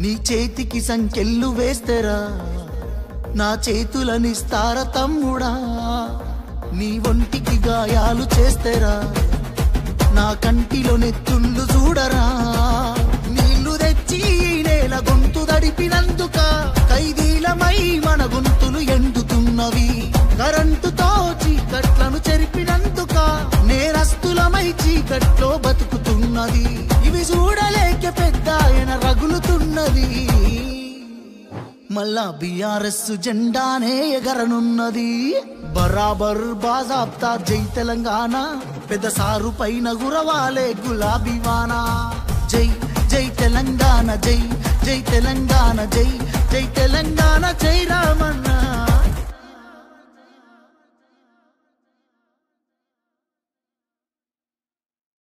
నీ చేతికి సంకెళ్ళు వేస్తేరా నా చేతులనిస్తార తమ్ముడా నీ ఒంటికి గాయాలు చేస్తేరా నా కంటిలో నెత్తుళ్ళు చూడరా నీళ్లు తెచ్చి నేల గొంతు దడిపినందుక ఖైదీలమై మన గొంతులు ఎండుతున్నవి కరెంటుతో చీకట్లను చెరిపినందుక నేరస్తులమై చీకట్లో బతుకుతున్నది ఇవి చూడలేక పెద్ద ఆయన రగులుతున్నది మళ్ళా బీఆర్ఎస్ జెండానే ఎగరనున్నది బరాబర్ బాజాబ్తా జై తెలంగాణ పెద్ద సారు పైన గురవాలే గులాబీ వానా జై జై తెలంగాణ జై జై తెలంగాణ జై జై తెలంగాణ జై రామన్న